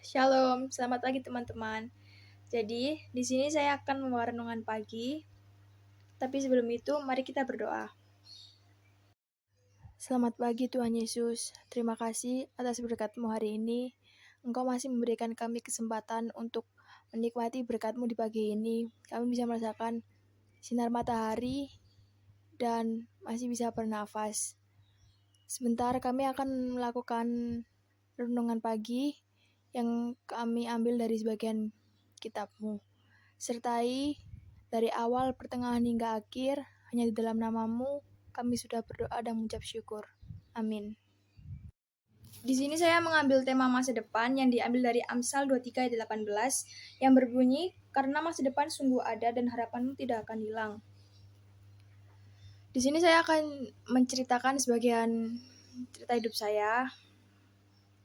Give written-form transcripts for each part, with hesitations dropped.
Shalom, selamat pagi teman-teman. Jadi, di sini saya akan membawa renungan pagi. Tapi sebelum itu, mari kita berdoa. Selamat pagi Tuhan Yesus. Terima kasih atas berkat-Mu hari ini. Engkau masih memberikan kami kesempatan untuk menikmati berkat-Mu di pagi ini. Kami bisa merasakan sinar matahari dan masih bisa bernafas. Sebentar kami akan melakukan renungan pagi yang kami ambil dari sebagian kitab-Mu. Sertai dari awal, pertengahan hingga akhir, hanya di dalam nama-Mu kami sudah berdoa dan mengucap syukur. Amin. Di sini saya mengambil tema masa depan yang diambil dari Amsal 23 ayat 18 yang berbunyi, karena masa depan sungguh ada dan harapanmu tidak akan hilang. Di sini saya akan menceritakan sebagian cerita hidup saya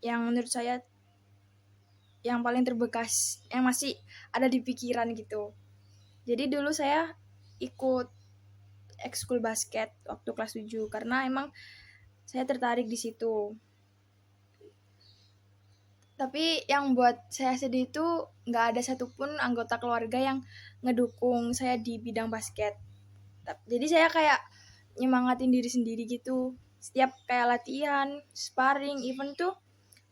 yang menurut saya yang paling terbekas, yang masih ada di pikiran gitu. Jadi dulu saya ikut ekskul basket waktu kelas 7 karena emang saya tertarik di situ. Tapi yang buat saya sedih itu nggak ada satupun anggota keluarga yang ngedukung saya di bidang basket. Jadi saya kayak nyemangatin diri sendiri gitu. Setiap kayak latihan, sparring, event tuh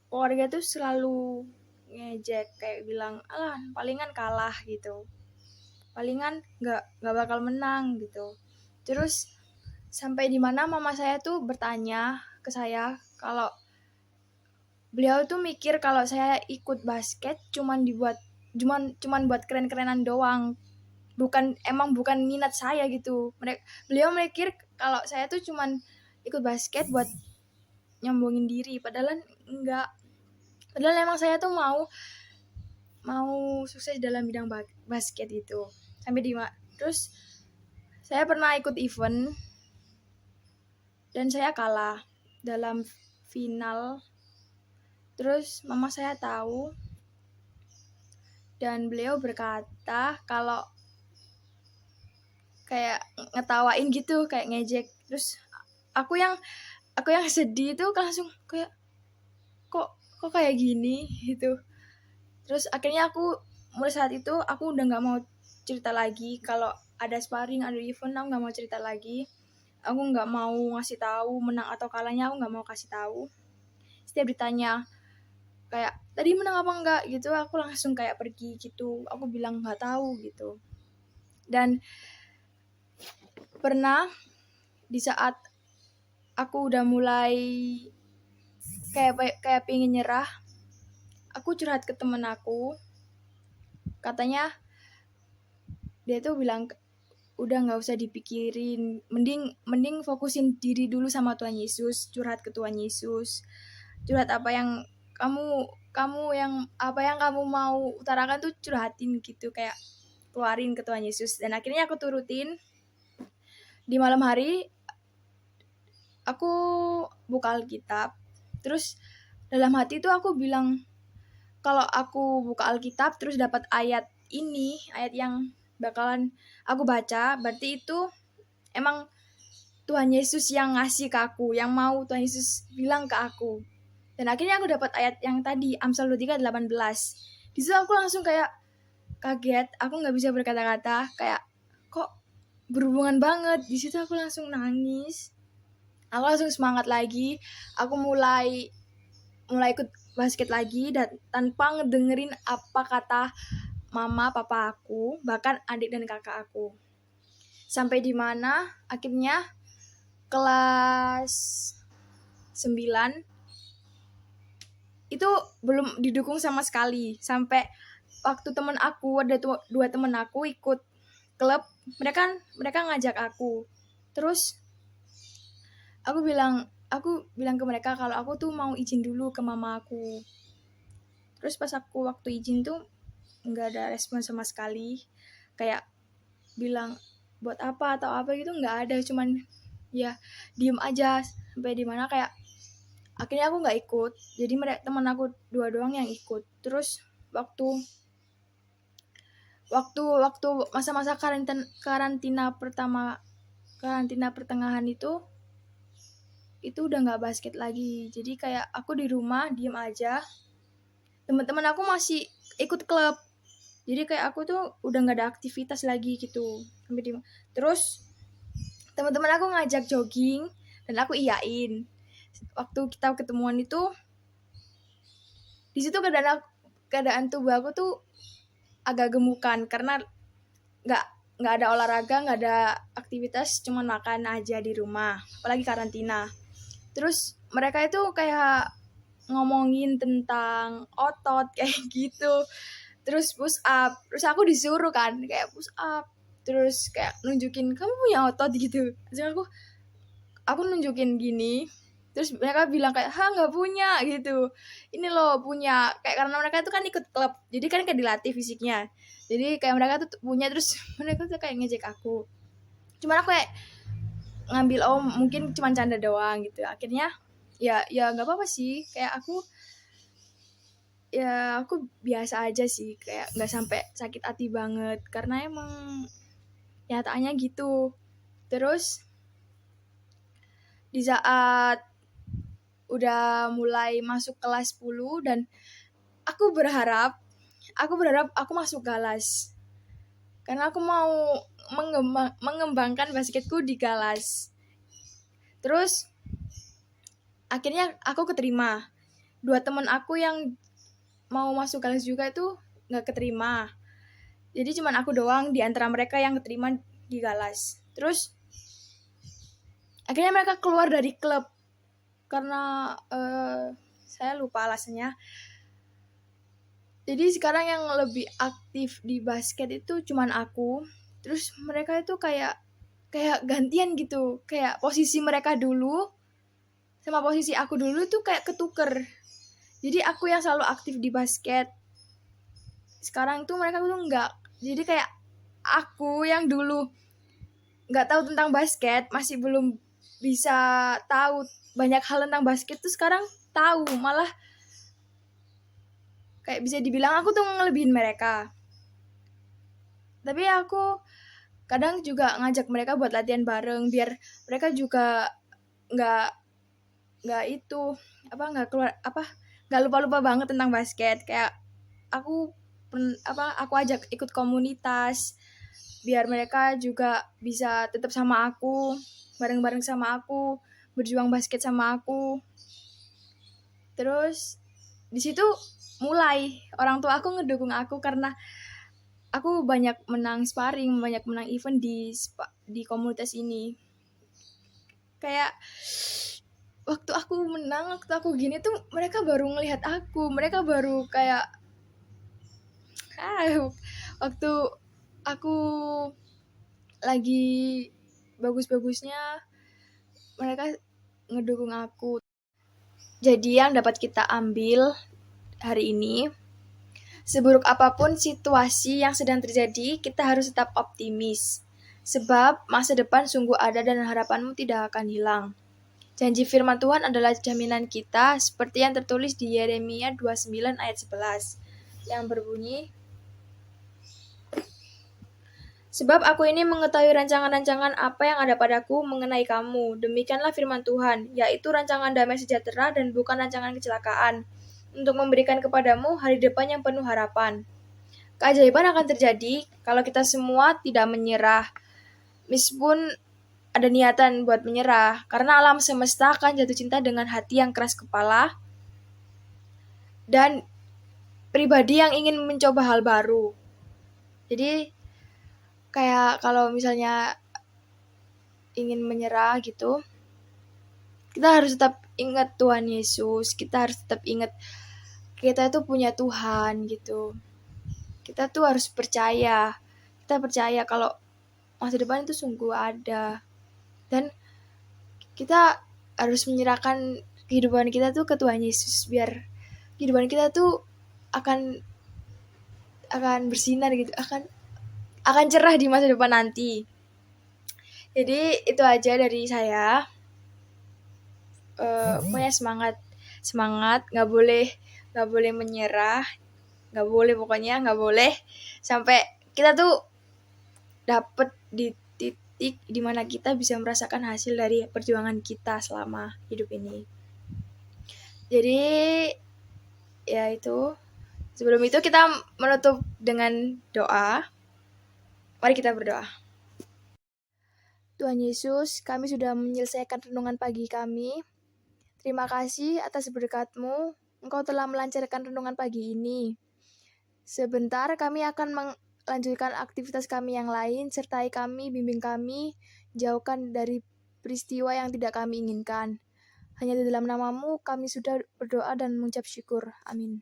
keluarga tuh selalu ngejek kayak bilang, alah palingan kalah gitu. Palingan nggak bakal menang gitu. Terus sampai di mana mama saya tuh bertanya ke saya kalau beliau tuh mikir kalau saya ikut basket cuman buat keren-kerenan doang, bukan minat saya gitu. Beliau mikir kalau saya tuh cuman ikut basket buat nyombongin diri, padahal enggak. Padahal emang saya tuh mau sukses dalam bidang basket gitu. Terus saya pernah ikut event dan saya kalah dalam final. Terus mama saya tahu dan beliau berkata kalau kayak ngetawain gitu, kayak ngejek. Terus aku yang sedih itu langsung kayak kok kayak gini gitu. Terus akhirnya aku mulai saat itu aku udah nggak mau cerita lagi kalau ada sparring, ada event, aku nggak mau cerita lagi. Aku nggak mau ngasih tahu menang atau kalahnya, aku nggak mau kasih tahu. Setiap ditanya kayak tadi menang apa enggak gitu, aku langsung kayak pergi gitu. Aku bilang nggak tahu gitu. Dan pernah di saat aku udah mulai kayak pengen nyerah, aku curhat ke temen aku. Katanya dia tuh bilang udah nggak usah dipikirin, mending fokusin diri dulu sama Tuhan Yesus, curhat ke Tuhan Yesus, curhat apa yang kamu mau utarakan tuh curhatin gitu, kayak keluarin ke Tuhan Yesus. Dan akhirnya aku turutin. Di malam hari aku buka Alkitab, terus dalam hati tuh aku bilang kalau aku buka Alkitab terus dapat ayat yang bakalan aku baca, berarti itu emang Tuhan Yesus yang ngasih ke aku, yang mau Tuhan Yesus bilang ke aku. Dan akhirnya aku dapat ayat yang tadi, Amsal 23 ayat 18. Di situ aku langsung kayak kaget, aku nggak bisa berkata-kata, kayak kok berhubungan banget. Di situ aku langsung nangis. Aku langsung semangat lagi. Aku mulai ikut basket lagi dan tanpa ngedengerin apa kata mama, papa aku, bahkan adik dan kakak aku. Sampai di mana akhirnya kelas 9 itu belum didukung sama sekali. Sampai waktu ada dua temen aku ikut klub, mereka ngajak aku. Terus aku bilang ke mereka kalau aku tuh mau izin dulu ke mama aku. Terus pas aku waktu izin tuh nggak ada respon sama sekali, kayak bilang buat apa atau apa gitu, nggak ada, cuman ya diem aja. Sampai di mana kayak akhirnya aku nggak ikut, jadi teman aku dua doang yang ikut. Terus waktu masa-masa karantina pertengahan itu udah nggak basket lagi. Jadi kayak aku di rumah diem aja. teman-teman aku masih ikut klub. Jadi kayak aku tuh udah nggak ada aktivitas lagi gitu. Terus teman-teman aku ngajak jogging dan aku iyain. Waktu kita ketemuan itu, di situ keadaan tubuh aku tuh agak gemukan karena nggak nggak ada olahraga, nggak ada aktivitas, cuman makan aja di rumah, apalagi karantina. Terus mereka itu kayak ngomongin tentang otot kayak gitu, terus push up, terus aku disuruh kan kayak push up, terus kayak nunjukin kamu punya otot gitu. Terus aku nunjukin gini, terus mereka bilang kayak nggak punya gitu, ini loh punya, kayak karena mereka itu kan ikut klub, jadi kan kayak dilatih fisiknya, jadi kayak mereka tuh punya, terus mereka tuh kayak ngejek aku, cuman aku kayak ngambil mungkin cuma canda doang gitu. Akhirnya ya nggak apa-apa sih, kayak aku biasa aja sih, kayak nggak sampai sakit hati banget karena emang nyataannya gitu. Terus di saat udah mulai masuk kelas 10 dan aku berharap aku masuk Galas karena aku mau mengembangkan basketku di Galas. Terus akhirnya aku keterima. 2 teman aku yang mau masuk Galas juga itu nggak keterima. Jadi cuman aku doang di antara mereka yang keterima di Galas. Terus akhirnya mereka keluar dari klub karena saya lupa alasannya. Jadi sekarang yang lebih aktif di basket itu cuman aku. Terus mereka itu kayak gantian gitu. Kayak posisi mereka dulu sama posisi aku dulu tuh kayak ketuker. Jadi aku yang selalu aktif di basket. Sekarang tuh mereka tuh enggak. Jadi kayak aku yang dulu nggak tahu tentang basket, masih belum bisa tahu banyak hal tentang basket tuh sekarang tahu, malah kayak bisa dibilang aku tuh ngelebihin mereka. Tapi aku kadang juga ngajak mereka buat latihan bareng biar mereka juga nggak itu nggak keluar nggak lupa banget tentang basket. Kayak aku aku ajak ikut komunitas biar mereka juga bisa tetap sama aku, bareng-bareng sama aku, berjuang basket sama aku. Terus di situ mulai orang tua aku ngedukung aku karena aku banyak menang sparring, banyak menang event di komunitas ini. Kayak waktu aku menang, waktu aku gini tuh mereka baru ngelihat aku, mereka baru kayak waktu aku lagi bagus-bagusnya mereka ngedukung aku. Jadi yang dapat kita ambil hari ini, seburuk apapun situasi yang sedang terjadi, kita harus tetap optimis. Sebab masa depan sungguh ada dan harapanmu tidak akan hilang. Janji firman Tuhan adalah jaminan kita, seperti yang tertulis di Yeremia 29 ayat 11, yang berbunyi, sebab aku ini mengetahui rancangan-rancangan apa yang ada padaku mengenai kamu. Demikianlah firman Tuhan, yaitu rancangan damai sejahtera dan bukan rancangan kecelakaan, untuk memberikan kepadamu hari depan yang penuh harapan. Keajaiban akan terjadi kalau kita semua tidak menyerah, meskipun ada niatan buat menyerah, karena alam semesta akan jatuh cinta dengan hati yang keras kepala dan pribadi yang ingin mencoba hal baru. Jadi kayak kalau misalnya ingin menyerah gitu, kita harus tetap ingat Tuhan Yesus, kita harus tetap ingat kita itu punya Tuhan gitu. Kita tuh harus percaya, kita percaya kalau masa depan itu sungguh ada, dan kita harus menyerahkan kehidupan kita tuh ke Tuhan Yesus biar kehidupan kita tuh akan bersinar gitu, akan cerah di masa depan nanti. Jadi itu aja dari saya. Pokoknya semangat, nggak boleh menyerah, nggak boleh sampai kita tuh dapet di titik dimana kita bisa merasakan hasil dari perjuangan kita selama hidup ini. Jadi ya itu Sebelum itu kita menutup dengan doa. Mari kita berdoa. Tuhan Yesus, kami sudah menyelesaikan renungan pagi kami. Terima kasih atas berkat-Mu. Engkau telah melancarkan renungan pagi ini. Sebentar kami akan melanjutkan aktivitas kami yang lain. Sertai kami, bimbing kami, jauhkan dari peristiwa yang tidak kami inginkan. Hanya di dalam nama-Mu kami sudah berdoa dan mengucap syukur. Amin.